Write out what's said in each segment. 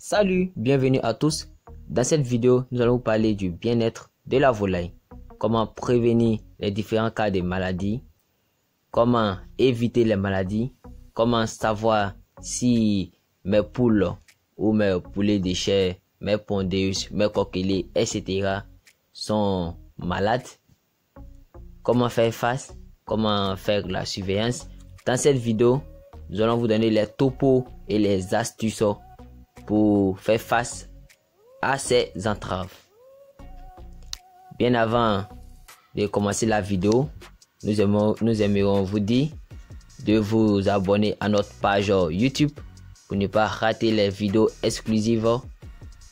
Salut, bienvenue à tous. Dans cette vidéo, nous allons vous parler du bien-être de la volaille. Comment prévenir les différents cas de maladies. Comment éviter les maladies. Comment savoir si mes poules ou mes poulets de chair, mes pondeuses, mes coqueliers, etc. sont malades. Comment faire face. Comment faire la surveillance. Dans cette vidéo, nous allons vous donner les topos et les astuces pour faire face à ces entraves. Bien avant de commencer la vidéo, nous aimerions vous dire de vous abonner à notre page YouTube pour ne pas rater les vidéos exclusives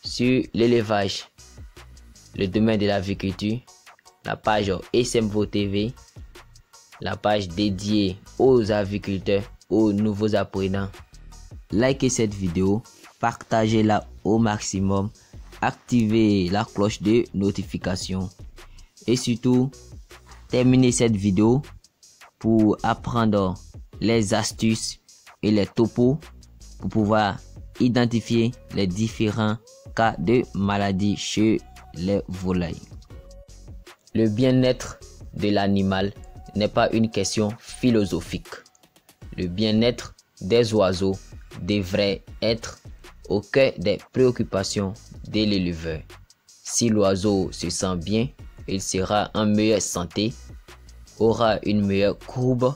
sur l'élevage, le domaine de l'agriculture, la page SMVO TV, la page dédiée aux agriculteurs, aux nouveaux apprenants. Likez cette vidéo, partagez-la au maximum, activez la cloche de notification et surtout terminez cette vidéo pour apprendre les astuces et les topos pour pouvoir identifier les différents cas de maladie chez les volailles. Le bien-être de l'animal n'est pas une question philosophique. Le bien-être des oiseaux devrait être au cœur des préoccupations de l'éleveur. Si l'oiseau se sent bien, il sera en meilleure santé, aura une meilleure courbe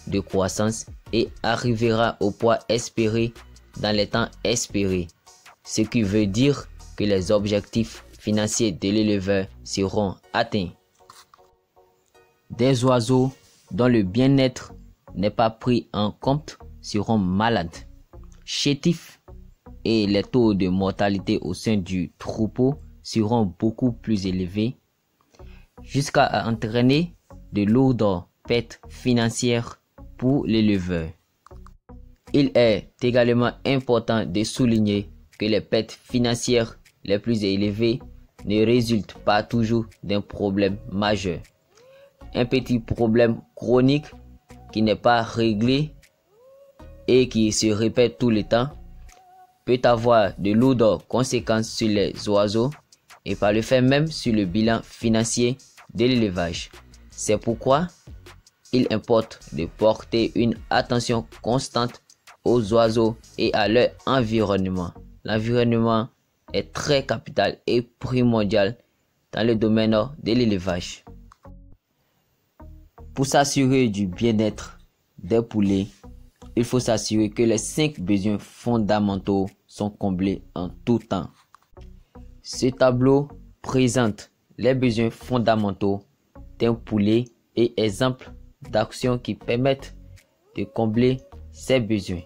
de croissance et arrivera au poids espéré dans les temps espérés. Ce qui veut dire que les objectifs financiers de l'éleveur seront atteints. Des oiseaux dont le bien-être n'est pas pris en compte seront malades, chétifs et les taux de mortalité au sein du troupeau seront beaucoup plus élevés, jusqu'à entraîner de lourdes pertes financières pour l'éleveur. Il est également important de souligner que les pertes financières les plus élevées ne résultent pas toujours d'un problème majeur. Un petit problème chronique qui n'est pas réglé et qui se répète tout le temps peut avoir de lourdes conséquences sur les oiseaux et par le fait même sur le bilan financier de l'élevage. C'est pourquoi il importe de porter une attention constante aux oiseaux et à leur environnement. L'environnement est très capital et primordial dans le domaine de l'élevage. Pour s'assurer du bien-être des poulets, il faut s'assurer que les 5 besoins fondamentaux sont comblés en tout temps. Ce tableau présente les besoins fondamentaux d'un poulet et exemples d'actions qui permettent de combler ces besoins.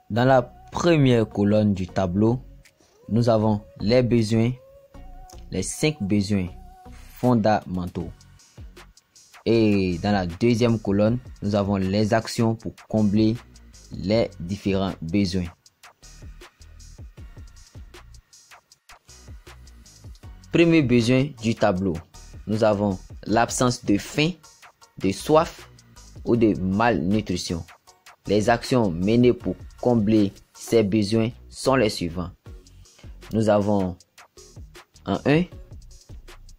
Dans la première colonne du tableau, nous avons les besoins, les 5 besoins fondamentaux. Et dans la deuxième colonne, nous avons les actions pour combler les différents besoins. Premier besoin du tableau, nous avons l'absence de faim, de soif ou de malnutrition. Les actions menées pour combler ces besoins sont les suivants. Nous avons en 1,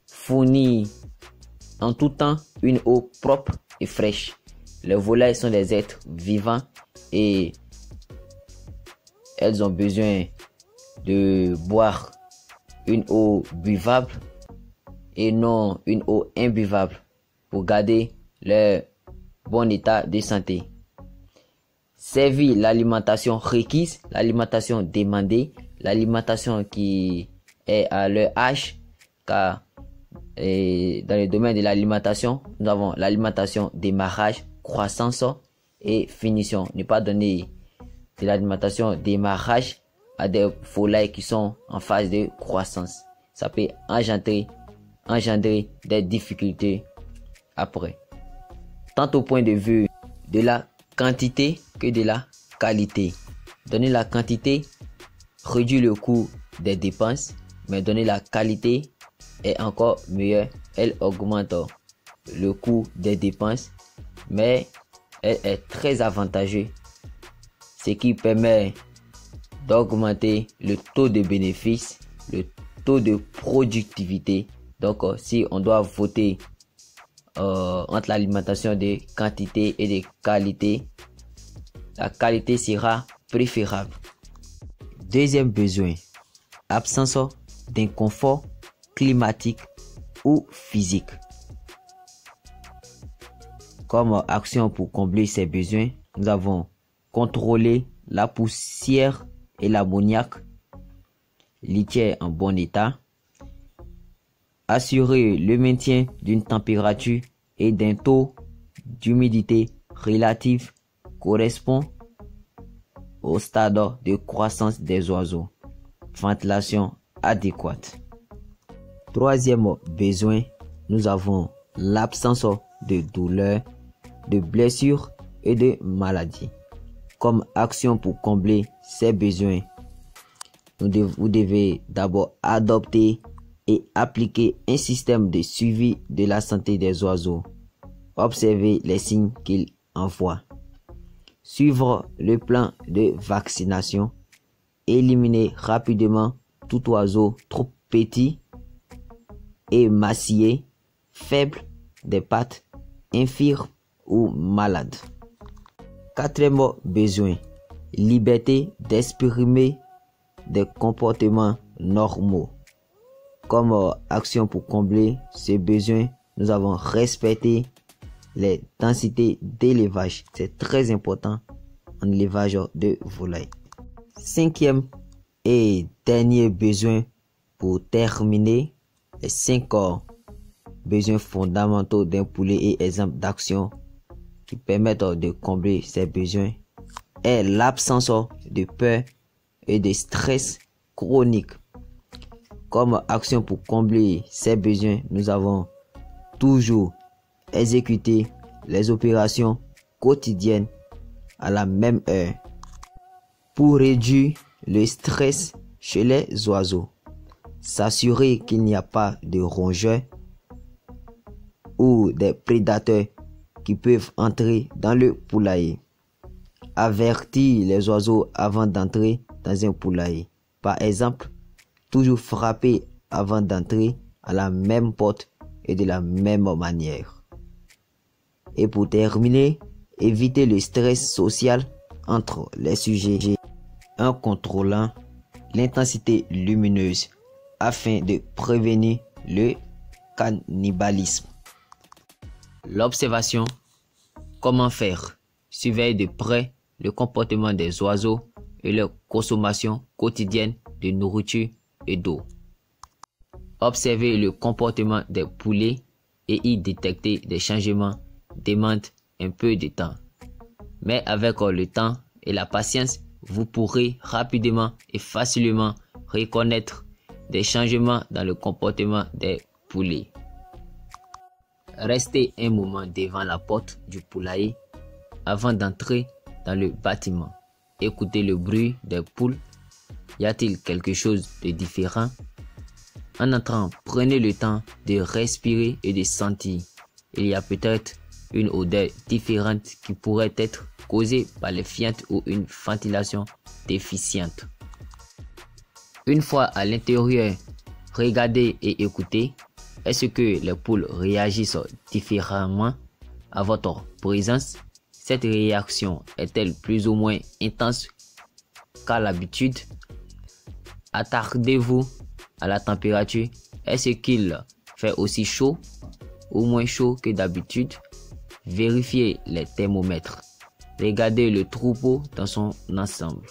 fournir en tout temps une eau propre et fraîche. Les volailles sont des êtres vivants et elles ont besoin de boire une eau buvable et non une eau imbuvable pour garder leur bon état de santé. Servir l'alimentation requise, l'alimentation demandée, l'alimentation qui est à leur âge, car dans le domaine de l'alimentation, nous avons l'alimentation démarrage, croissance et finition. Ne pas donner de l'alimentation démarrage à des volailles qui sont en phase de croissance. Ça peut engendrer des difficultés après. Tant au point de vue de la quantité que de la qualité. Donner la quantité réduit le coût des dépenses, mais donner la qualité est encore meilleur. Elle augmente le coût des dépenses, mais elle est très avantageuse, ce qui permet d'augmenter le taux de bénéfice, le taux de productivité. Donc, si on doit voter entre l'alimentation de quantité et de qualité, la qualité sera préférable. Deuxième besoin, absence d'inconfort climatique ou physique. Comme action pour combler ces besoins, nous avons contrôlé la poussière et l'ammoniac, litière en bon état, assurer le maintien d'une température et d'un taux d'humidité relative correspond au stade de croissance des oiseaux. Ventilation adéquate. Troisième besoin, nous avons l'absence de douleur, de blessures et de maladies. Comme action pour combler ces besoins, vous devez d'abord adopter et appliquer un système de suivi de la santé des oiseaux. Observez les signes qu'ils envoient. Suivre le plan de vaccination. Éliminer rapidement tout oiseau trop petit, émacié, faible des pattes, infirme ou malade. Quatrième besoin, liberté d'exprimer des comportements normaux. Comme action pour combler ce besoin, nous avons respecté les densités d'élevage. C'est très important en élevage de volailles. Cinquième et dernier besoin pour terminer, les 5 besoins fondamentaux d'un poulet et exemples d'action qui permettent de combler ces besoins est l'absence de peur et de stress chronique. Comme action pour combler ces besoins, nous avons toujours exécuté les opérations quotidiennes à la même heure pour réduire le stress chez les oiseaux. S'assurer qu'il n'y a pas de rongeurs ou des prédateurs qui peuvent entrer dans le poulailler. Avertir les oiseaux avant d'entrer dans un poulailler. Par exemple, toujours frapper avant d'entrer à la même porte et de la même manière. Et pour terminer, éviter le stress social entre les sujets en contrôlant l'intensité lumineuse afin de prévenir le cannibalisme. L'observation. Comment faire? Surveiller de près le comportement des oiseaux et leur consommation quotidienne de nourriture et d'eau. Observer le comportement des poulets et y détecter des changements demande un peu de temps. Mais avec le temps et la patience, vous pourrez rapidement et facilement reconnaître des changements dans le comportement des poulets. Restez un moment devant la porte du poulailler avant d'entrer dans le bâtiment. Écoutez le bruit des poules. Y a-t-il quelque chose de différent? En entrant, prenez le temps de respirer et de sentir. Il y a peut-être une odeur différente qui pourrait être causée par les fientes ou une ventilation déficiente. Une fois à l'intérieur, regardez et écoutez. Est-ce que les poules réagissent différemment à votre présence? Cette réaction est-elle plus ou moins intense qu'à l'habitude? Attardez-vous à la température. Est-ce qu'il fait aussi chaud ou moins chaud que d'habitude? Vérifiez les thermomètres. Regardez le troupeau dans son ensemble.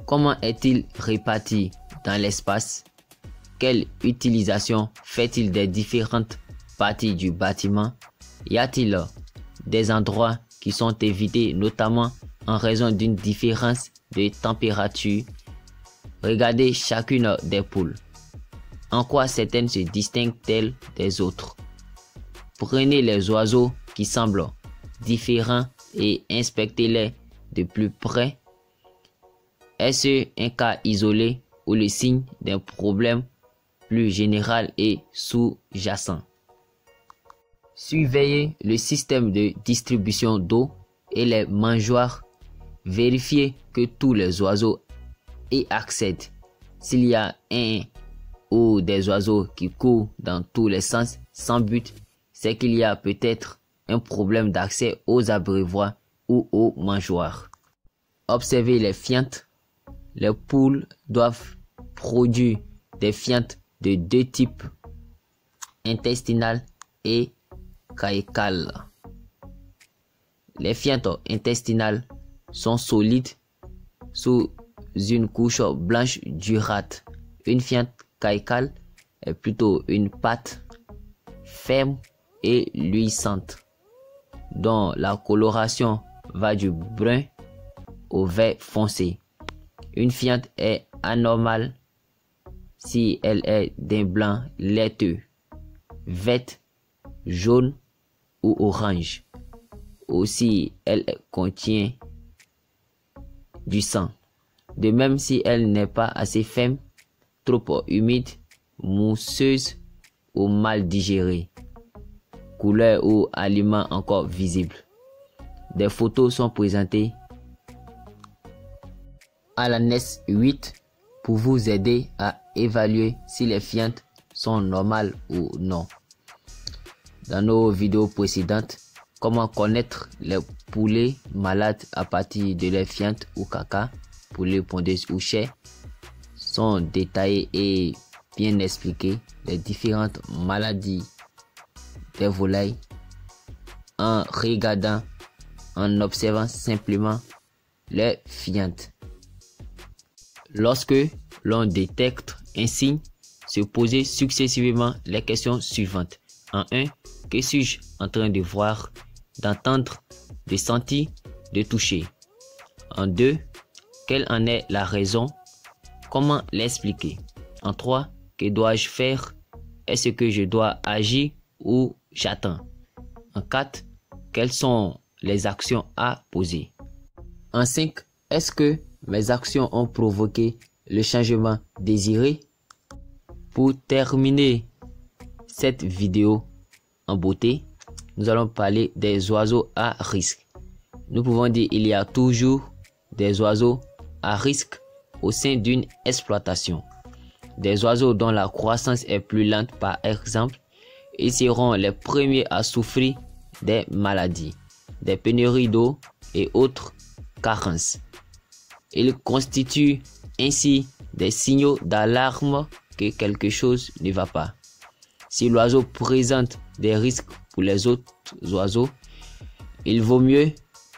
Comment est-il réparti dans l'espace? Quelle utilisation fait-il des différentes parties du bâtiment? Y a-t-il des endroits qui sont évités, notamment en raison d'une différence de température? Regardez chacune des poules. En quoi certaines se distinguent-elles des autres? Prenez les oiseaux qui semblent différents et inspectez-les de plus près. Est-ce un cas isolé ou le signe d'un problème plus général et sous-jacent? Surveillez le système de distribution d'eau et les mangeoires. Vérifiez que tous les oiseaux y accèdent. S'il y a un ou des oiseaux qui courent dans tous les sens sans but, c'est qu'il y a peut-être un problème d'accès aux abreuvoirs ou aux mangeoires. Observez les fientes. Les poules doivent produire des fientes de deux types, intestinales et caïcales. Les fientes intestinales sont solides sous une couche blanche durate. Une fiente caïcale est plutôt une pâte ferme et luisante, dont la coloration va du brun au vert foncé. Une fiente est anormale si elle est d'un blanc laiteux, vert, jaune ou orange, ou si elle contient du sang. De même si elle n'est pas assez ferme, trop humide, mousseuse ou mal digérée. Couleur ou aliment encore visible. Des photos sont présentées à la NES 8 pour vous aider à évaluer si les fientes sont normales ou non. Dans nos vidéos précédentes, comment connaître les poulets malades à partir de leurs fientes ou caca, poulets pondeuses ou chais, sont détaillés et bien expliqués les différentes maladies des volailles en regardant, en observant simplement les fientes. Lorsque l'on détecte un signe, se poser successivement les questions suivantes. En 1, que suis-je en train de voir, d'entendre, de sentir, de toucher? En 2, quelle en est la raison? Comment l'expliquer? En 3, que dois-je faire? Est-ce que je dois agir ou j'attends? En 4, quelles sont les actions à poser? En 5, est-ce que mes actions ont provoqué le changement désiré? Pour terminer cette vidéo en beauté, nous allons parler des oiseaux à risque. Nous pouvons dire qu'il y a toujours des oiseaux à risque au sein d'une exploitation. Des oiseaux dont la croissance est plus lente, par exemple, ils seront les premiers à souffrir des maladies, des pénuries d'eau et autres carences. Ils constituent ainsi des signaux d'alarme que quelque chose ne va pas. Si l'oiseau présente des risques pour les autres oiseaux, il vaut mieux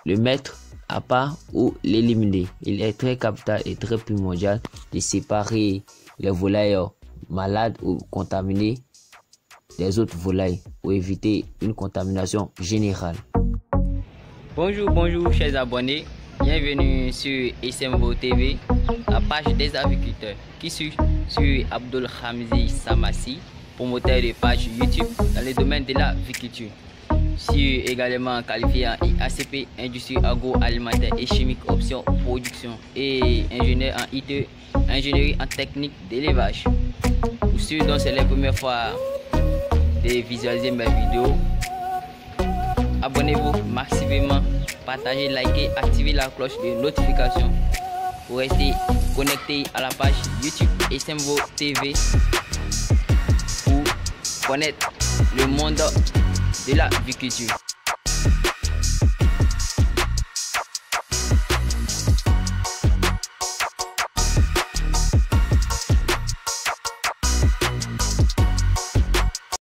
le mettre à part ou l'éliminer. Il est très capital et très primordial de séparer les volailles malades ou contaminées des autres volailles pour éviter une contamination générale. Bonjour chers abonnés, bienvenue sur SMVO TV, la page des agriculteurs. Qui suis sur Abdul Hamzi Samassi, promoteur de page YouTube dans le domaine de l'aviculture. Je suis également qualifié en IACP, industrie agroalimentaire et chimique option production, et ingénieur en IT, ingénierie en technique d'élevage. Pour ceux dont c'est la première fois de visualiser mes vidéos, abonnez-vous massivement, partagez, likez, activez la cloche de notification pour rester connecté à la page YouTube SMVO TV pour connaître le monde de l'aviculture.